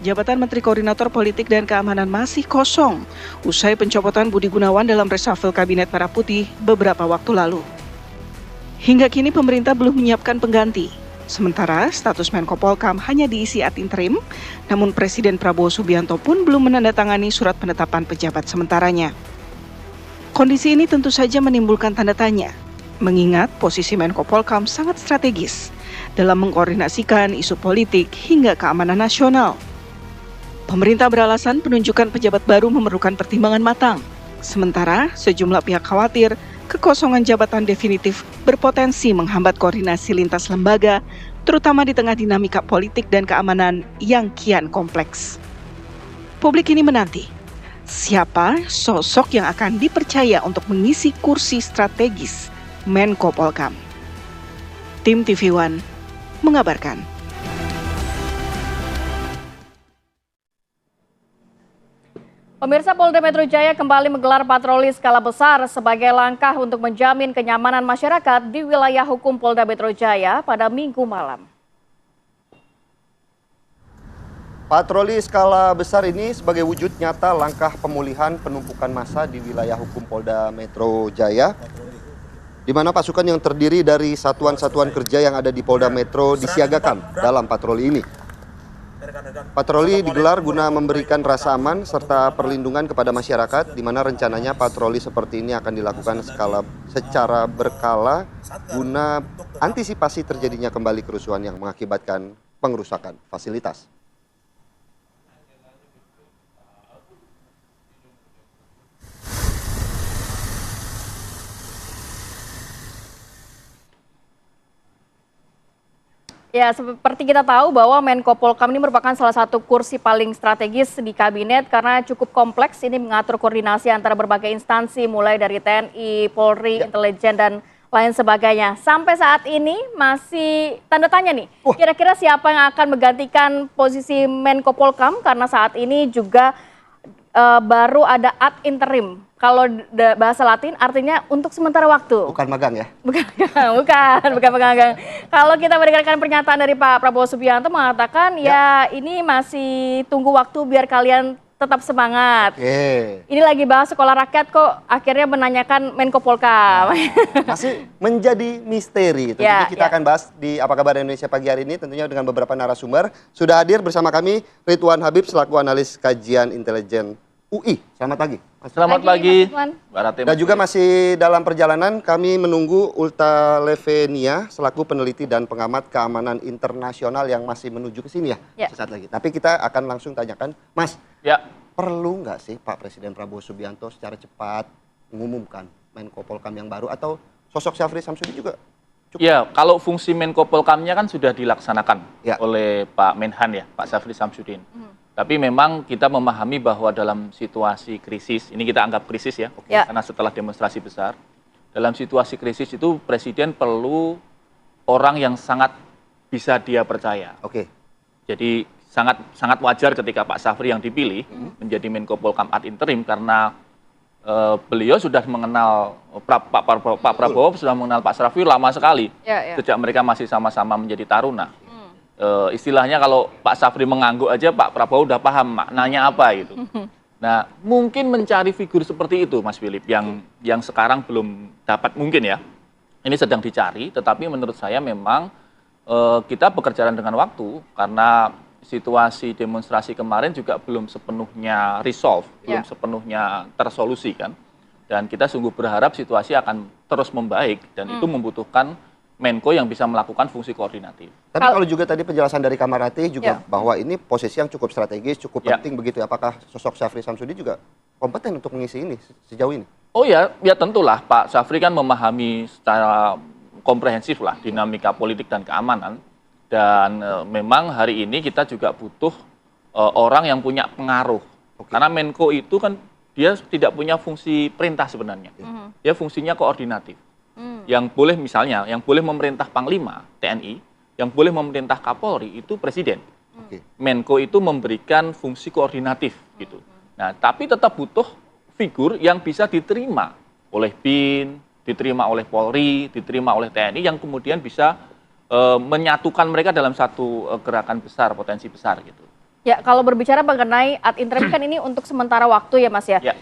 jabatan Menteri Koordinator Politik dan Keamanan masih kosong usai pencopotan Budi Gunawan dalam reshuffle Kabinet Merah Putih beberapa waktu lalu. Hingga kini pemerintah belum menyiapkan pengganti. Sementara status Menko Polhukam hanya diisi ad interim, namun Presiden Prabowo Subianto pun belum menandatangani surat penetapan pejabat sementaranya. Kondisi ini tentu saja menimbulkan tanda tanya, mengingat posisi Menko Polhukam sangat strategis dalam mengkoordinasikan isu politik hingga keamanan nasional. Pemerintah beralasan penunjukan pejabat baru memerlukan pertimbangan matang, sementara sejumlah pihak khawatir kekosongan jabatan definitif berpotensi menghambat koordinasi lintas lembaga, terutama di tengah dinamika politik dan keamanan yang kian kompleks. Publik ini menanti, siapa sosok yang akan dipercaya untuk mengisi kursi strategis Menko Polhukam. Tim TV One mengabarkan. Pemirsa, Polda Metro Jaya kembali menggelar patroli skala besar sebagai langkah untuk menjamin kenyamanan masyarakat di wilayah hukum Polda Metro Jaya pada Minggu malam. Patroli skala besar ini sebagai wujud nyata langkah pemulihan penumpukan massa di wilayah hukum Polda Metro Jaya, di mana pasukan yang terdiri dari satuan-satuan kerja yang ada di Polda Metro disiagakan dalam patroli ini. Patroli digelar guna memberikan rasa aman serta perlindungan kepada masyarakat, di mana rencananya patroli seperti ini akan dilakukan secara berkala guna antisipasi terjadinya kembali kerusuhan yang mengakibatkan pengerusakan fasilitas. Ya, seperti kita tahu bahwa Menko Polhukam ini merupakan salah satu kursi paling strategis di kabinet karena cukup kompleks ini mengatur koordinasi antara berbagai instansi mulai dari TNI, Polri, intelijen dan lain sebagainya. Sampai saat ini masih tanda tanya nih, kira-kira siapa yang akan menggantikan posisi Menko Polhukam karena saat ini juga baru ada ad interim. Kalau bahasa Latin artinya untuk sementara waktu. Bukan magang ya? Bukan magang. Kalau kita mendengarkan pernyataan dari Pak Prabowo Subianto mengatakan ya ini masih tunggu waktu biar kalian tetap semangat. Ini lagi bahas sekolah rakyat kok akhirnya menanyakan Menko Polhukam. Masih menjadi misteri. Tentunya kita akan bahas di Apa Kabar Indonesia pagi hari ini tentunya dengan beberapa narasumber. Sudah hadir bersama kami Ridwan Habib selaku analis kajian intelijen UI. Selamat pagi. Selamat pagi. Dan juga masih dalam perjalanan kami menunggu Ulta Levenia selaku peneliti dan pengamat keamanan internasional yang masih menuju ke sini ya sesaat lagi. Tapi kita akan langsung tanyakan, Mas, perlu nggak sih Pak Presiden Prabowo Subianto secara cepat mengumumkan Menko Polhukam yang baru atau sosok Syafri Samsudin juga cukup? Ya, kalau fungsi Menko Polhukamnya kan sudah dilaksanakan oleh Pak Menhan ya, Pak Syafri Samsudin. Tapi memang kita memahami bahwa dalam situasi krisis, ini kita anggap krisis ya, karena setelah demonstrasi besar, dalam situasi krisis itu Presiden perlu orang yang sangat bisa dia percaya. Jadi sangat wajar ketika Pak Syafri yang dipilih menjadi Menko Polhukam ad interim karena beliau sudah mengenal Pak Prabowo sudah mengenal Pak Syafri lama sekali, sejak mereka masih sama-sama menjadi taruna. Istilahnya kalau Pak Syafri mengangguk aja Pak Prabowo udah paham maknanya apa gitu. Nah, mungkin mencari figur seperti itu Mas Philip yang sekarang belum dapat mungkin ya. Ini sedang dicari, tetapi menurut saya memang kita bekerja dengan waktu karena situasi demonstrasi kemarin juga belum sepenuhnya resolve, belum sepenuhnya tersolusi kan. Dan kita sungguh berharap situasi akan terus membaik dan itu membutuhkan Menko yang bisa melakukan fungsi koordinatif. Tapi kalau juga tadi penjelasan dari Kamarati juga bahwa ini posisi yang cukup strategis, cukup penting begitu ya. Apakah sosok Syafri Samsudin juga kompeten untuk mengisi ini sejauh ini? Oh ya tentulah Pak Syafri kan memahami secara komprehensif lah dinamika politik dan keamanan. Dan memang hari ini kita juga butuh orang yang punya pengaruh. Karena Menko itu kan dia tidak punya fungsi perintah sebenarnya. Dia fungsinya koordinatif. Yang boleh misalnya, yang boleh memerintah Panglima TNI, yang boleh memerintah Kapolri itu Presiden. Menko itu memberikan fungsi koordinatif gitu. Nah, tapi tetap butuh figur yang bisa diterima oleh BIN, diterima oleh Polri, diterima oleh TNI yang kemudian bisa menyatukan mereka dalam satu gerakan besar, potensi besar gitu. Ya, kalau berbicara mengenai ad interim kan ini untuk sementara waktu ya Mas ya. Ya.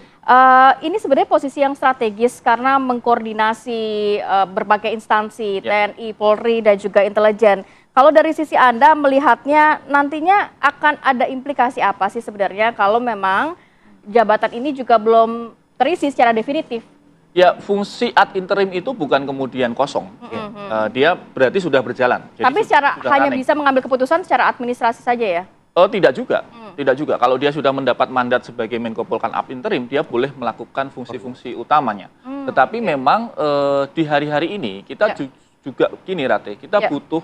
Ini sebenarnya posisi yang strategis karena mengkoordinasi berbagai instansi, TNI, Polri, dan juga intelijen. Kalau dari sisi Anda melihatnya nantinya akan ada implikasi apa sih sebenarnya kalau memang jabatan ini juga belum terisi secara definitif? Ya, fungsi ad interim itu bukan kemudian kosong. Dia berarti sudah berjalan. Jadi Tapi secara sudah hanya running. bisa mengambil keputusan secara administrasi saja ya? Oh, tidak juga. Tidak juga. Kalau dia sudah mendapat mandat sebagai Menko Polhukam ad interim, dia boleh melakukan fungsi-fungsi utamanya. Tetapi memang di hari-hari ini kita juga gini Rate, kita butuh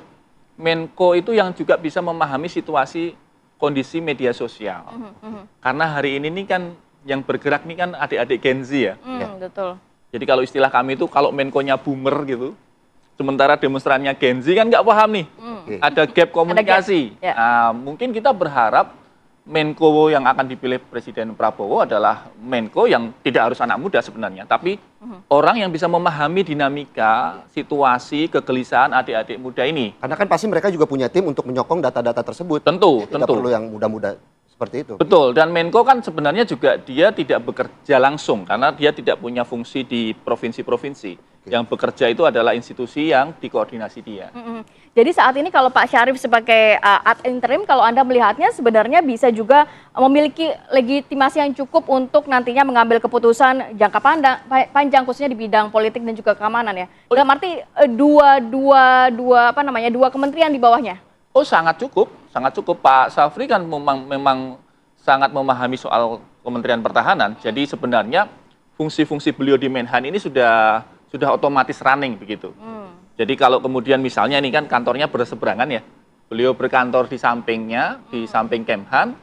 Menko itu yang juga bisa memahami situasi kondisi media sosial. Karena hari ini nih kan yang bergerak nih kan adik-adik Gen Z ya. Betul. Jadi kalau istilah kami itu kalau Menko-nya boomer gitu, sementara demonstrannya Gen Z kan nggak paham nih. Ada gap komunikasi. Ada gap, ya. Nah, mungkin kita berharap Menko yang akan dipilih Presiden Prabowo adalah Menko yang tidak harus anak muda sebenarnya, tapi orang yang bisa memahami dinamika, situasi, kegelisahan adik-adik muda ini. Karena kan pasti mereka juga punya tim untuk menyokong data-data tersebut. Tentu, Tidak perlu yang muda-muda seperti itu. Betul, dan Menko kan sebenarnya juga dia tidak bekerja langsung karena dia tidak punya fungsi di provinsi-provinsi. Yang bekerja itu adalah institusi yang dikoordinasi dia. Jadi saat ini kalau Pak Syarif sebagai ad interim, kalau Anda melihatnya sebenarnya bisa juga memiliki legitimasi yang cukup untuk nantinya mengambil keputusan jangka panjang khususnya di bidang politik dan juga keamanan ya. Dalam arti dua kementerian di bawahnya. Oh, sangat cukup, sangat cukup. Pak Safri kan memang sangat memahami soal Kementerian Pertahanan. Jadi sebenarnya fungsi-fungsi beliau di Menhan ini sudah otomatis running begitu. Jadi kalau kemudian misalnya ini kan kantornya berseberangan ya, beliau berkantor di sampingnya, di samping Kemhan,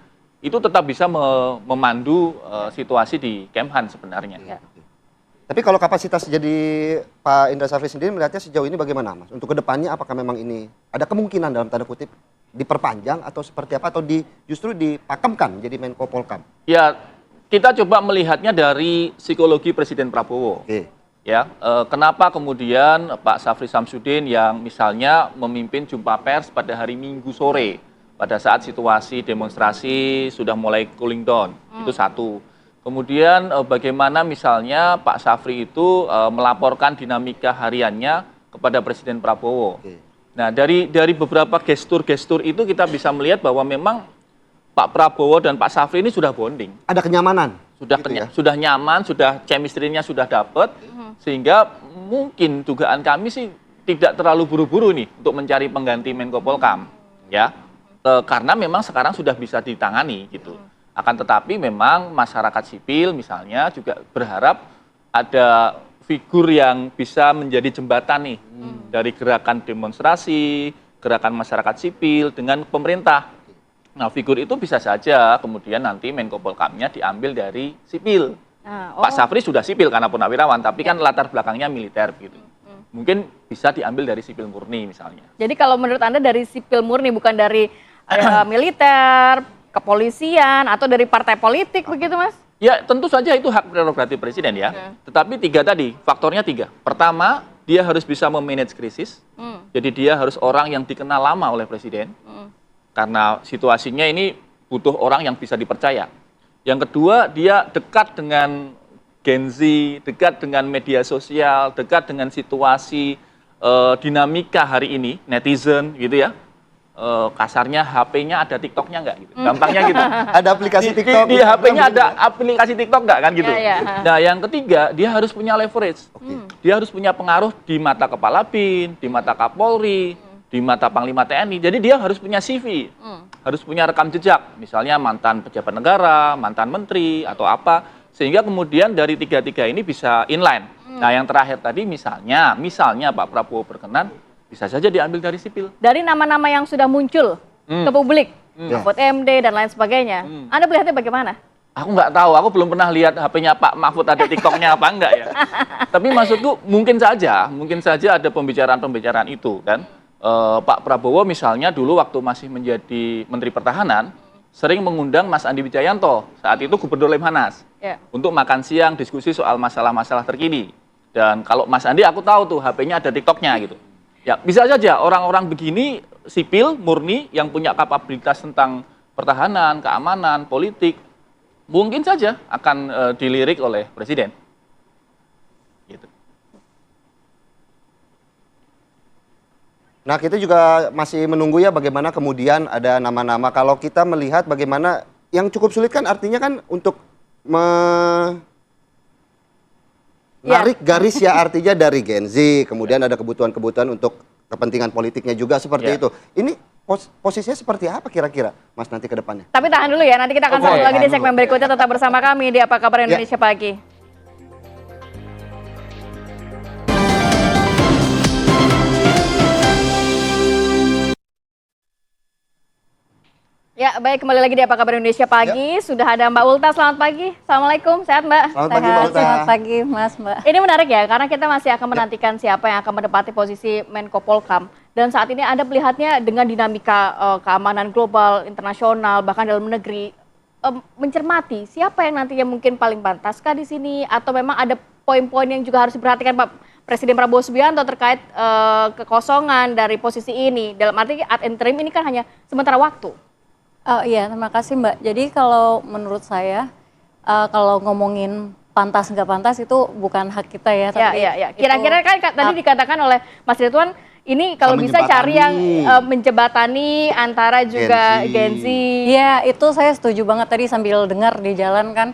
itu tetap bisa memandu situasi di Kemhan sebenarnya. Ya. Tapi kalau kapasitas jadi Pak Indra Safri sendiri melihatnya sejauh ini bagaimana, Mas? Untuk kedepannya apakah memang ini ada kemungkinan dalam tanda kutip diperpanjang atau seperti apa, atau justru dipakemkan jadi Menko Polhukam? Ya, kita coba melihatnya dari psikologi Presiden Prabowo. Ya, kenapa kemudian Pak Safri Samsudin yang misalnya memimpin jumpa pers pada hari Minggu sore pada saat situasi demonstrasi sudah mulai cooling down, itu satu. Kemudian bagaimana misalnya Pak Safri itu melaporkan dinamika hariannya kepada Presiden Prabowo. Nah, dari beberapa gestur-gestur itu kita bisa melihat bahwa memang Pak Prabowo dan Pak Safri ini sudah bonding. Ada kenyamanan. Sudah nyaman, sudah chemistry-nya sudah dapat, sehingga mungkin dugaan kami sih tidak terlalu buru-buru nih untuk mencari pengganti Menko Polhukam, ya, karena memang sekarang sudah bisa ditangani gitu. Akan tetapi memang masyarakat sipil misalnya juga berharap ada figur yang bisa menjadi jembatan nih dari gerakan demonstrasi, gerakan masyarakat sipil dengan pemerintah. Nah, figur itu bisa saja kemudian nanti Menko Polhukamnya diambil dari sipil. Pak Safri sudah sipil karena purnawirawan, tapi kan latar belakangnya militer gitu. Mungkin bisa diambil dari sipil murni misalnya. Jadi kalau menurut Anda dari sipil murni, bukan dari militer, kepolisian, atau dari partai politik begitu, Mas? Ya, tentu saja itu hak prerogatif presiden ya. Tetapi faktornya tiga. Pertama, dia harus bisa memanage krisis. Jadi dia harus orang yang dikenal lama oleh presiden. Karena situasinya ini butuh orang yang bisa dipercaya. Yang kedua, dia dekat dengan Gen Z, dekat dengan media sosial, dekat dengan situasi dinamika hari ini, netizen gitu ya. Kasarnya HP-nya ada TikTok-nya nggak gitu. Gampangnya gitu. Ada aplikasi TikTok. Di HP-nya ada aplikasi TikTok nggak kan gitu. Nah, yang ketiga, dia harus punya leverage. Dia harus punya pengaruh di mata Kepala BIN, di mata Kapolri, di mata Panglima TNI. Jadi dia harus punya CV. Harus punya rekam jejak. Misalnya mantan pejabat negara, mantan menteri atau apa, sehingga kemudian dari tiga-tiga ini bisa inline. Nah, yang terakhir tadi misalnya Pak Prabowo berkenan, bisa saja diambil dari sipil. Dari nama-nama yang sudah muncul ke publik, Mahfud MD dan lain sebagainya, Anda melihatnya bagaimana? Aku nggak tahu, aku belum pernah lihat HP-nya Pak Mahfud ada TikTok-nya apa enggak ya. Tapi maksudku mungkin saja ada pembicaraan-pembicaraan itu kan. Pak Prabowo misalnya dulu waktu masih menjadi Menteri Pertahanan, sering mengundang Mas Andi Wijayanto, saat itu Gubernur Lemhanas, untuk makan siang, diskusi soal masalah-masalah terkini. Dan kalau Mas Andi aku tahu tuh HP-nya ada TikTok-nya gitu. Ya, bisa saja orang-orang begini sipil murni yang punya kapabilitas tentang pertahanan, keamanan, politik, mungkin saja akan dilirik oleh Presiden. Gitu. Nah, kita juga masih menunggu ya bagaimana kemudian ada nama-nama. Kalau kita melihat bagaimana yang cukup sulit kan artinya kan untuk menarik garis ya artinya dari Gen Z, kemudian ada kebutuhan-kebutuhan untuk kepentingan politiknya juga seperti itu. Ini posisinya seperti apa kira-kira, Mas, nanti ke depannya? Tapi tahan dulu ya, nanti kita akan sambung lagi di segmen berikutnya. Tetap bersama kami di Apa Kabar Indonesia Pagi. Ya, baik, kembali lagi di Apa Kabar Indonesia Pagi. Sudah ada Mbak Ulta, selamat pagi. Assalamualaikum, sehat Mbak? Selamat pagi, Mbak Ulta. Selamat pagi, Mas, Mbak. Ini menarik ya, karena kita masih akan menantikan siapa yang akan menempati posisi Menko Polhukam. Dan saat ini Anda melihatnya dengan dinamika keamanan global, internasional, bahkan dalam negeri, mencermati siapa yang nantinya mungkin paling pantaskah di sini, atau memang ada poin-poin yang juga harus diperhatikan Pak Presiden Prabowo Subianto terkait kekosongan dari posisi ini. Dalam arti ad interim ini kan hanya sementara waktu. Oh iya, terima kasih Mbak. Jadi kalau menurut saya, kalau ngomongin pantas nggak pantas itu bukan hak kita ya. Tapi Kira-kira kan tadi dikatakan oleh Mas Ridwan, ini kalau bisa cari yang menjebatani antara juga Gen Z. Iya, itu saya setuju banget tadi sambil dengar di jalan kan.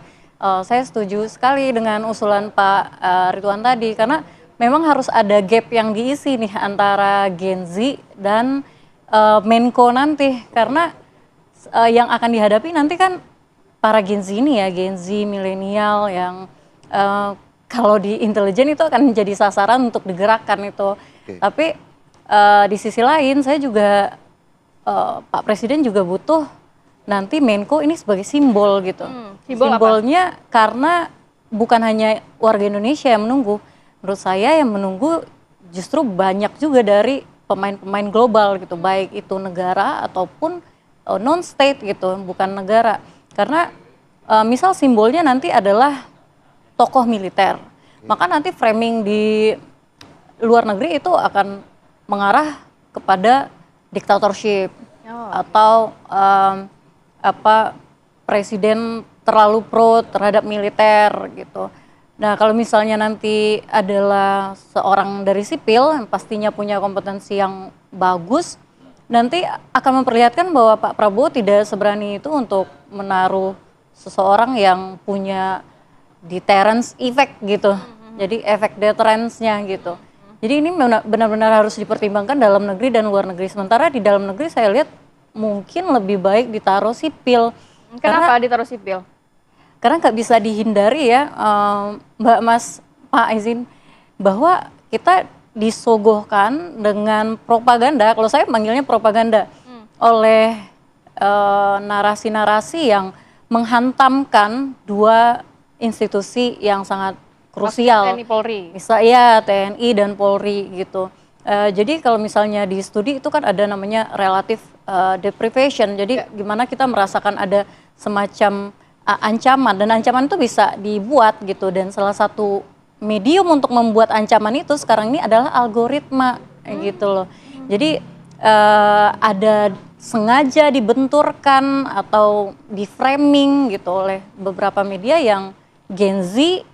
Saya setuju sekali dengan usulan Pak Ridwan tadi, karena memang harus ada gap yang diisi nih antara Gen Z dan Menko nanti, karena yang akan dihadapi nanti kan para Gen Z ini ya, Gen Z milenial yang kalau di intelijen itu akan menjadi sasaran untuk digerakkan itu. Tapi di sisi lain saya juga Pak Presiden juga butuh nanti Menko ini sebagai simbol gitu. Simbolnya apa? Karena bukan hanya warga Indonesia yang menunggu, menurut saya yang menunggu justru banyak juga dari pemain-pemain global gitu, baik itu negara ataupun non-state gitu, bukan negara. Karena misal simbolnya nanti adalah tokoh militer, maka nanti framing di luar negeri itu akan mengarah kepada dictatorship atau presiden terlalu pro terhadap militer gitu. Nah, kalau misalnya nanti adalah seorang dari sipil yang pastinya punya kompetensi yang bagus, nanti akan memperlihatkan bahwa Pak Prabowo tidak seberani itu untuk menaruh seseorang yang punya deterrence effect gitu. Jadi efek deterrence-nya gitu. Jadi ini benar-benar harus dipertimbangkan dalam negeri dan luar negeri. Sementara di dalam negeri saya lihat mungkin lebih baik ditaruh sipil. Kenapa ditaruh sipil? Karena nggak bisa dihindari ya, Mbak, Mas, Pak izin, bahwa kita disogohkan dengan propaganda, kalau saya manggilnya propaganda, oleh narasi-narasi yang menghantamkan dua institusi yang sangat krusial. TNI Polri. Ya, TNI dan Polri gitu. Jadi kalau misalnya di studi itu kan ada namanya relative deprivation. Jadi gimana kita merasakan ada semacam ancaman, dan ancaman itu bisa dibuat gitu, dan salah satu medium untuk membuat ancaman itu sekarang ini adalah algoritma gitu loh. Jadi ada sengaja dibenturkan atau di framing gitu oleh beberapa media yang Gen Z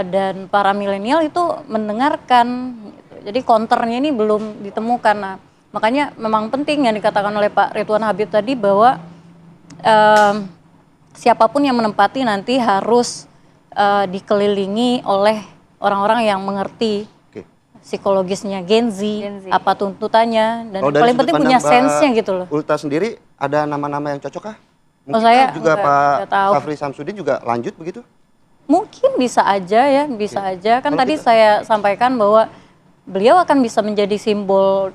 dan para milenial itu mendengarkan gitu. Jadi counternya ini belum ditemukan. Nah, makanya memang penting yang dikatakan oleh Pak Ridwan Habib tadi bahwa siapapun yang menempati nanti harus dikelilingi oleh orang-orang yang mengerti psikologisnya Gen Z, apa tuntutannya, dan paling penting punya sense-nya gitu loh. Ulta sendiri ada nama-nama yang cocok kah? Mungkin saya juga Pak tahu. Safri Samsudin juga lanjut begitu? Mungkin bisa aja ya, bisa aja. Kan tadi saya sampaikan bahwa beliau akan bisa menjadi simbol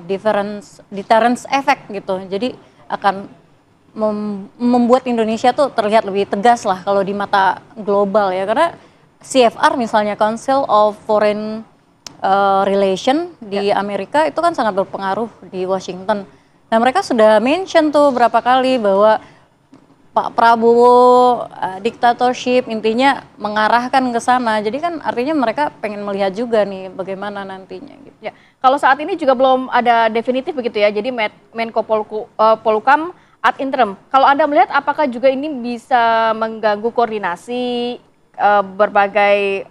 deterrence effect gitu. Jadi akan membuat Indonesia tuh terlihat lebih tegas lah kalau di mata global ya, karena CFR misalnya Council of Foreign Relation di Amerika itu kan sangat berpengaruh di Washington. Nah, mereka sudah mention tuh berapa kali bahwa Pak Prabowo dictatorship, intinya mengarahkan ke sana. Jadi kan artinya mereka pengen melihat juga nih bagaimana nantinya gitu. Ya, kalau saat ini juga belum ada definitif begitu ya. Jadi Menko Polhukam ad interim. Kalau Anda melihat apakah juga ini bisa mengganggu koordinasi berbagai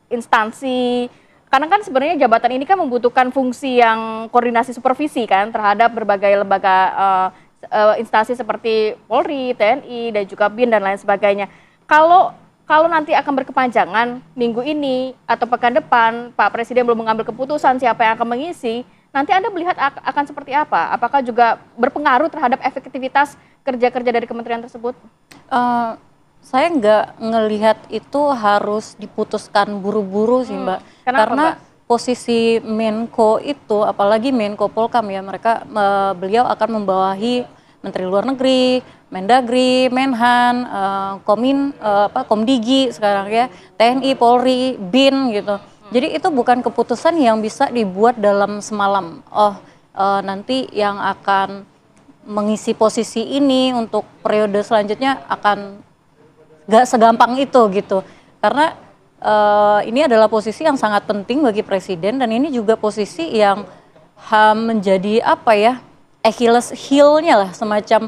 instansi? Karena kan sebenarnya jabatan ini kan membutuhkan fungsi yang koordinasi supervisi kan terhadap berbagai lembaga instansi seperti Polri, TNI, dan juga BIN dan lain sebagainya. Kalau nanti akan berkepanjangan minggu ini atau pekan depan Pak Presiden belum mengambil keputusan siapa yang akan mengisi, nanti Anda melihat akan seperti apa? Apakah juga berpengaruh terhadap efektivitas kerja-kerja dari kementerian tersebut? Saya nggak ngelihat itu harus diputuskan buru-buru sih Mbak. Karena Mbak? Posisi Menko itu, apalagi Menko Polkam ya, beliau akan membawahi Menteri Luar Negeri, Mendagri, Menhan, Komdigi sekarang ya, TNI, Polri, BIN gitu. Jadi itu bukan keputusan yang bisa dibuat dalam semalam. Nanti yang akan mengisi posisi ini untuk periode selanjutnya akan gak segampang itu gitu. Karena ini adalah posisi yang sangat penting bagi Presiden dan ini juga posisi yang menjadi apa ya, Achilles heel-nya lah, semacam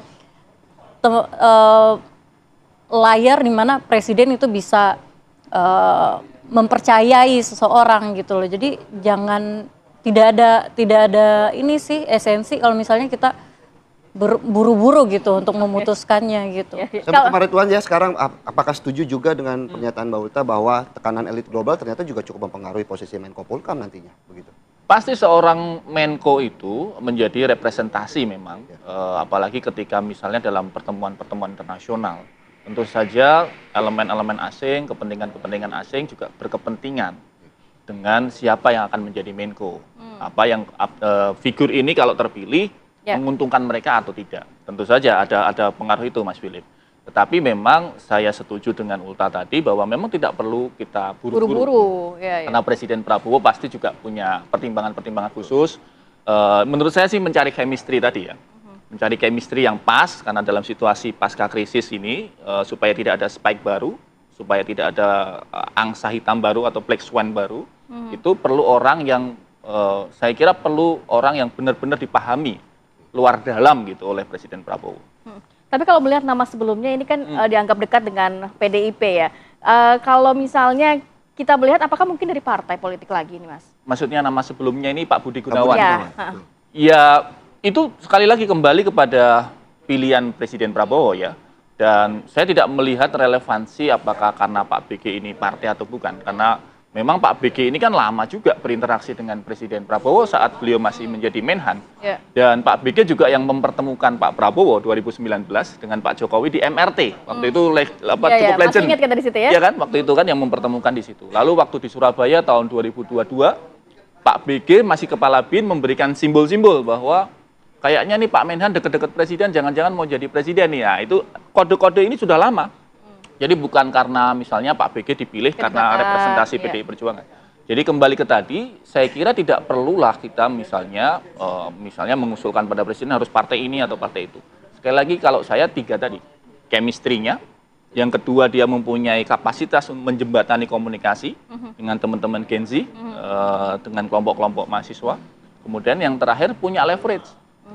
layar di mana Presiden itu bisa mempercayai seseorang gitu loh. Jadi tidak ada ini sih esensi kalau misalnya kita buru-buru gitu untuk memutuskannya gitu. Sama Pak Ridwan ya, sekarang apakah setuju juga dengan pernyataan Mbak Ulta bahwa tekanan elit global ternyata juga cukup mempengaruhi posisi Menko Polkam nantinya, begitu? Pasti seorang Menko itu menjadi representasi memang, apalagi ketika misalnya dalam pertemuan-pertemuan internasional. Tentu saja elemen-elemen asing, kepentingan-kepentingan asing juga berkepentingan dengan siapa yang akan menjadi Menko. Apa yang figur ini kalau terpilih menguntungkan mereka atau tidak. Tentu saja ada pengaruh itu Mas Philip. Tetapi memang saya setuju dengan Ulta tadi bahwa memang tidak perlu kita buru-buru. Karena Presiden Prabowo pasti juga punya pertimbangan-pertimbangan khusus. Menurut saya sih mencari chemistry tadi ya. Mencari chemistry yang pas karena dalam situasi pasca krisis ini supaya tidak ada spike baru, supaya tidak ada angsa hitam baru atau black swan baru, itu perlu orang yang saya kira perlu orang yang benar-benar dipahami luar dalam gitu oleh Presiden Prabowo. Tapi kalau melihat nama sebelumnya ini kan dianggap dekat dengan PDIP ya. Kalau misalnya kita melihat apakah mungkin dari partai politik lagi ini Mas? Maksudnya nama sebelumnya ini Pak Budi Gunawan. Ya, itu sekali lagi kembali kepada pilihan Presiden Prabowo ya. Dan saya tidak melihat relevansi apakah karena Pak BG ini partai atau bukan. Karena memang Pak BG ini kan lama juga berinteraksi dengan Presiden Prabowo saat beliau masih menjadi Menhan. Dan Pak BG juga yang mempertemukan Pak Prabowo 2019 dengan Pak Jokowi di MRT. Waktu itu cukup legend. Ingat kan dari situ ya? Iya kan, waktu itu kan yang mempertemukan di situ. Lalu waktu di Surabaya tahun 2022, Pak BG masih kepala BIN memberikan simbol-simbol bahwa kayaknya nih Pak Menhan deket-deket Presiden, jangan-jangan mau jadi Presiden nih. Ya, itu kode-kode ini sudah lama. Jadi bukan karena misalnya Pak BG dipilih karena representasi PDI Perjuangan. Jadi kembali ke tadi, saya kira tidak perlulah kita misalnya mengusulkan pada Presiden harus partai ini atau partai itu. Sekali lagi kalau saya tiga tadi, chemistry-nya, yang kedua dia mempunyai kapasitas menjembatani komunikasi dengan teman-teman Gen Z, dengan kelompok-kelompok mahasiswa. Kemudian yang terakhir punya leverage,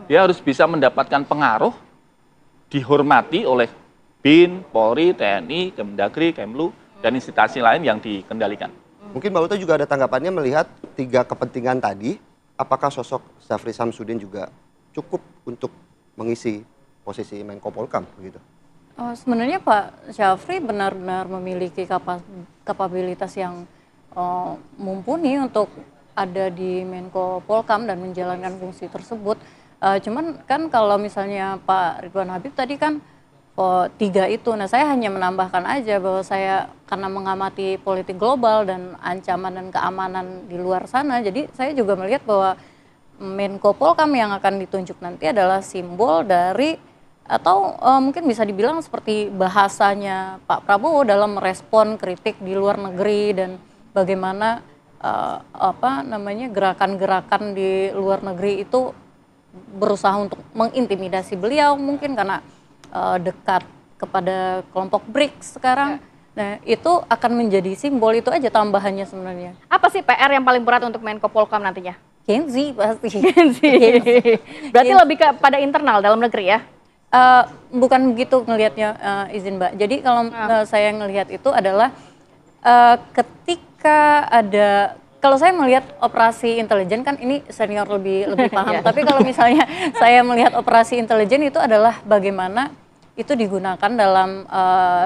dia harus bisa mendapatkan pengaruh, dihormati oleh BIN, Polri, TNI, Kemdagri, Kemlu, dan instansi lain yang dikendalikan. Mungkin Mbak Ulta juga ada tanggapannya melihat tiga kepentingan tadi, apakah sosok Syafri Samsudin juga cukup untuk mengisi posisi Menko Polkam begitu? Sebenarnya Pak Syafri benar-benar memiliki kapabilitas yang mumpuni untuk ada di Menko Polkam dan menjalankan fungsi tersebut. Cuman kan kalau misalnya Pak Ridwan Habib tadi kan tiga itu, nah saya hanya menambahkan aja bahwa saya karena mengamati politik global dan ancaman dan keamanan di luar sana, jadi saya juga melihat bahwa Menko Polkam yang akan ditunjuk nanti adalah simbol dari atau mungkin bisa dibilang seperti bahasanya Pak Prabowo dalam merespon kritik di luar negeri dan bagaimana gerakan-gerakan di luar negeri itu berusaha untuk mengintimidasi beliau mungkin karena dekat kepada kelompok BRICS sekarang. Nah, itu akan menjadi simbol, itu aja tambahannya sebenarnya. Apa sih PR yang paling berat untuk Menko Polkam nantinya? Gen Z pasti. Berarti lebih pada internal dalam negeri ya? Bukan begitu ngelihatnya, izin Mbak. Jadi kalau saya ngelihat itu adalah ketika ada, kalau saya melihat operasi intelijen, kan ini senior lebih paham. Tapi kalau misalnya saya melihat operasi intelijen itu adalah bagaimana itu digunakan dalam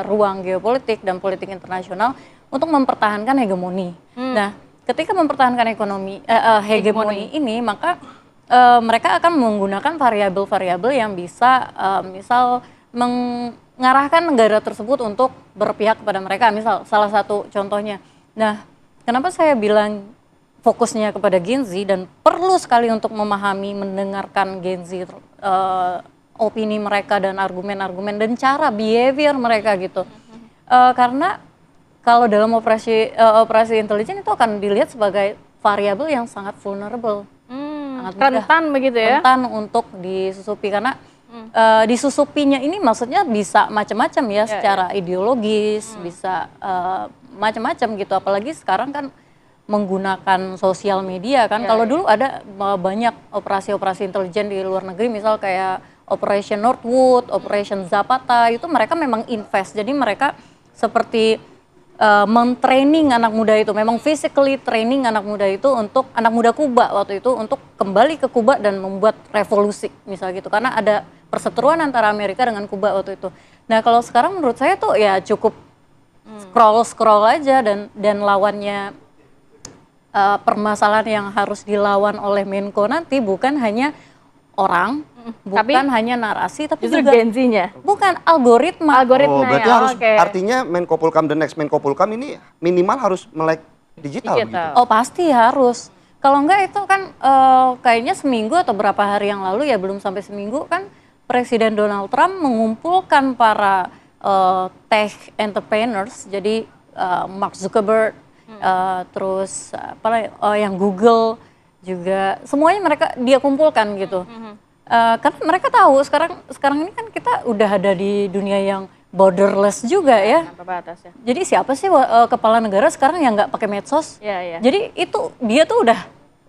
ruang geopolitik dan politik internasional untuk mempertahankan hegemoni. Nah, ketika mempertahankan hegemoni ini, maka mereka akan menggunakan variabel-variabel yang bisa misal mengarahkan negara tersebut untuk berpihak kepada mereka. Misal salah satu contohnya. Nah, kenapa saya bilang fokusnya kepada Gen Z dan perlu sekali untuk memahami, mendengarkan Gen Z, opini mereka dan argumen-argumen dan cara behavior mereka gitu. Karena kalau dalam operasi intelijen itu akan dilihat sebagai variabel yang sangat vulnerable. Rentan begitu ya? Rentan untuk disusupi, karena disusupinya ini maksudnya bisa macam-macam ya, secara ideologis, bisa macam-macam gitu. Apalagi sekarang kan menggunakan sosial media kan. Kalau dulu ada banyak operasi-operasi intelijen di luar negeri, misal kayak Operation Northwood, Operation Zapata, itu mereka memang invest. Jadi mereka seperti mentraining anak muda itu, memang physically training anak muda itu untuk, anak muda Kuba waktu itu, untuk kembali ke Kuba dan membuat revolusi misal gitu, karena ada perseteruan antara Amerika dengan Kuba waktu itu. Nah kalau sekarang menurut saya tuh ya cukup scroll aja, dan lawannya permasalahan yang harus dilawan oleh Menko nanti bukan hanya orang, bukan hanya narasi, tapi juga Gen Z-nya. bukan algoritma. Oh, berarti harus, oke. artinya Menko Polhukam dan next Menko Polhukam ini minimal harus melek digital begitu. Oh pasti harus. Kalau enggak itu kan kayaknya seminggu atau berapa hari yang lalu ya, belum sampai seminggu kan, Presiden Donald Trump mengumpulkan para tech entrepreneurs, jadi Mark Zuckerberg, terus yang Google juga, semuanya dia kumpulkan gitu. Karena mereka tahu sekarang ini kan kita udah ada di dunia yang borderless juga ya. Batas ya. Jadi siapa sih kepala negara sekarang yang nggak pakai medsos? Jadi itu dia tuh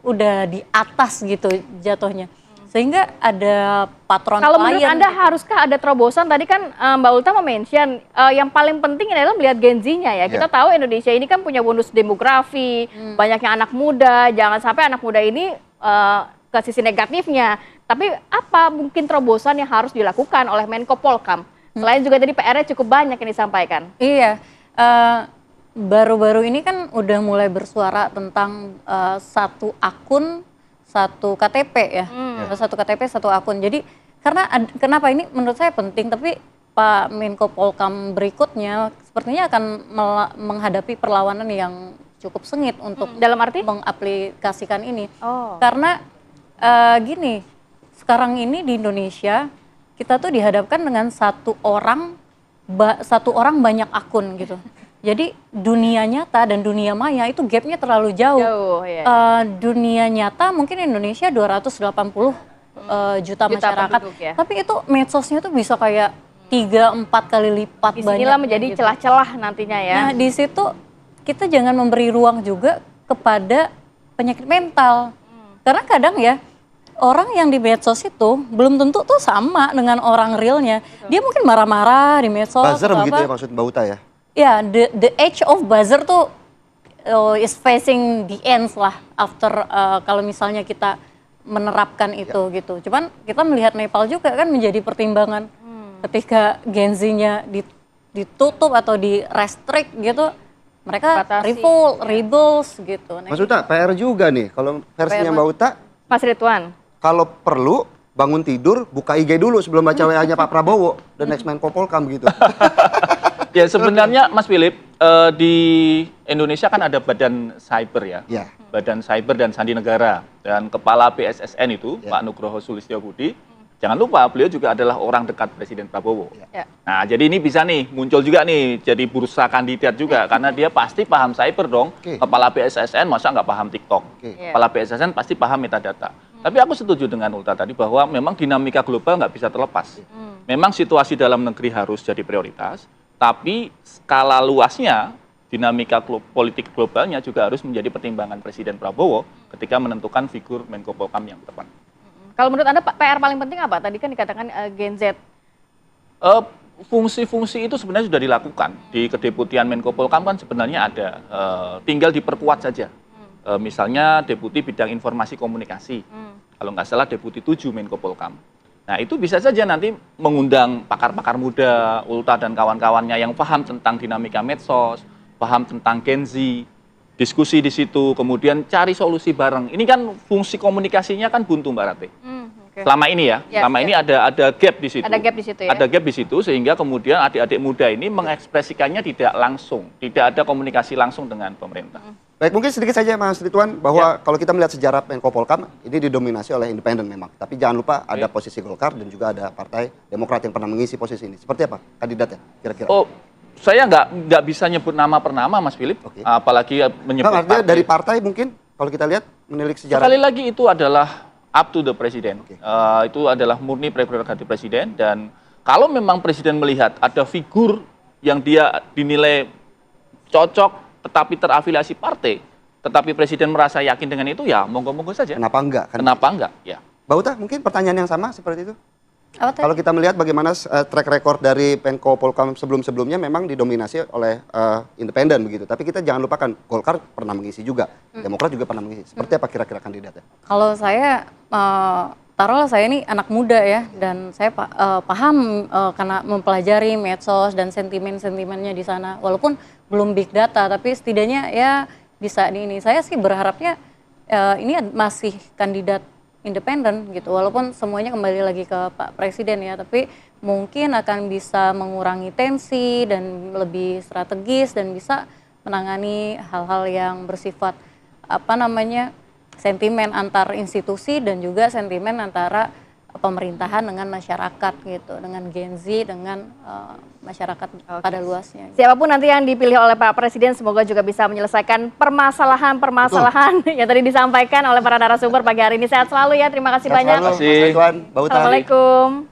udah di atas gitu jatuhnya. Sehingga ada patron Kalau menurut klien Anda gitu. haruskah ada terobosan? Tadi kan Mbak Ulta mention yang paling penting adalah melihat Gen Z-nya ya. Kita tahu Indonesia ini kan punya bonus demografi, banyaknya anak muda. Jangan sampai anak muda ini ke sisi negatifnya. Tapi apa mungkin terobosan yang harus dilakukan oleh Menko Polhukam? Selain juga tadi PR-nya cukup banyak yang disampaikan. Iya, baru-baru ini kan udah mulai bersuara tentang satu akun, satu KTP ya, satu KTP, satu akun. Jadi karena kenapa ini menurut saya penting, tapi Pak Menko Polhukam berikutnya sepertinya akan menghadapi perlawanan yang cukup sengit untuk dalam arti mengaplikasikan ini. Karena gini, sekarang ini di Indonesia kita tuh dihadapkan dengan satu orang banyak akun gitu. Jadi dunia nyata dan dunia maya itu gapnya terlalu jauh. Dunia nyata mungkin Indonesia 280 juta masyarakat, ya. Tapi itu medsosnya tuh bisa kayak 3-4 kali lipat banyak. Disinilah menjadi gitu. celah-celah nantinya ya. Nah di situ kita jangan memberi ruang juga kepada penyakit mental. Karena kadang ya orang yang di medsos itu belum tentu tuh sama dengan orang realnya. Dia mungkin marah-marah di medsos. Buzzer atau begitu apa. ya maksud Mbak Uta ya? Ya, the age of buzzer tuh is facing the ends lah after kalau misalnya kita menerapkan itu gitu. Cuman kita melihat Nepal juga kan menjadi pertimbangan ketika Gen Z-nya ditutup atau di restrict gitu, mereka rebels gitu. Mas Uta, PR juga nih kalau versinya Mbak Uta. Mas Ridwan. Kalau perlu bangun tidur buka IG dulu sebelum baca WA-nya Pak Prabowo dan next Menko Polhukam gitu. Ya sebenarnya Mas Philip, di Indonesia kan ada Badan Cyber ya, Badan Cyber dan Sandi Negara, dan Kepala BSSN itu Pak Nugroho Sulistyo-Budi. Jangan lupa beliau juga adalah orang dekat Presiden Prabowo. Nah jadi ini bisa nih muncul juga nih jadi bursa kandidat juga karena dia pasti paham cyber dong. Kepala BSSN masa nggak paham TikTok? Kepala BSSN pasti paham metadata. Tapi aku setuju dengan Ulta tadi bahwa memang dinamika global nggak bisa terlepas. Memang situasi dalam negeri harus jadi prioritas. Tapi skala luasnya, dinamika politik globalnya juga harus menjadi pertimbangan Presiden Prabowo ketika menentukan figur Menko Polhukam yang tepat. Kalau menurut Anda PR paling penting apa? Tadi kan dikatakan Gen Z Fungsi-fungsi itu sebenarnya sudah dilakukan di Kedeputian Menko Polhukam kan sebenarnya ada, tinggal diperkuat saja. Misalnya Deputi Bidang Informasi Komunikasi, kalau nggak salah Deputi 7 Menko Polhukam. Nah itu bisa saja nanti mengundang pakar-pakar muda, Ulta dan kawan-kawannya yang paham tentang dinamika medsos, paham tentang Gen Z, diskusi di situ, kemudian cari solusi bareng. Ini kan fungsi komunikasinya kan buntu Mbak Rate. Okay. Selama ini ya, selama ini ada gap di situ. Ada gap di situ ya. Ada gap di situ sehingga kemudian adik-adik muda ini mengekspresikannya tidak langsung, tidak ada komunikasi langsung dengan pemerintah. Baik, mungkin sedikit saja Mas Ridwan bahwa kalau kita melihat sejarah Menko Polhukam ini didominasi oleh independen memang. Tapi jangan lupa ada posisi Golkar dan juga ada Partai Demokrat yang pernah mengisi posisi ini. Seperti apa kandidatnya kira-kira? Oh, saya nggak bisa nyebut nama per nama Mas Philip, apalagi menyebut artinya dari partai mungkin kalau kita lihat menilik sejarah. Sekali lagi itu adalah up to the presiden. Itu adalah murni prerogatif presiden dan kalau memang presiden melihat ada figur yang dia dinilai cocok tetapi terafiliasi partai, tetapi presiden merasa yakin dengan itu ya monggo-monggo saja. Kenapa enggak? Kan? Kenapa enggak? Ya. Mbak Uta, mungkin pertanyaan yang sama seperti itu? Kalau kita melihat bagaimana track record dari Menko Polhukam sebelum-sebelumnya memang didominasi oleh independen begitu. Tapi kita jangan lupakan Golkar pernah mengisi juga, Demokrat juga pernah mengisi. Seperti apa kira-kira kandidatnya? Kalau saya taruhlah saya ini anak muda ya dan saya paham karena mempelajari medsos dan sentimen-sentimennya di sana. Walaupun belum big data, tapi setidaknya ya bisa di ini. Saya sih berharapnya ini masih kandidat independen gitu, walaupun semuanya kembali lagi ke Pak Presiden ya, tapi mungkin akan bisa mengurangi tensi dan lebih strategis dan bisa menangani hal-hal yang bersifat sentimen antar institusi dan juga sentimen antara pemerintahan dengan masyarakat gitu, dengan Gen Z, dengan masyarakat pada luasnya. Siapapun nanti yang dipilih oleh Pak Presiden semoga juga bisa menyelesaikan permasalahan yang tadi disampaikan oleh para narasumber pagi hari ini. Sehat selalu ya, terima kasih banyak. Assalamualaikum. Assalamualaikum.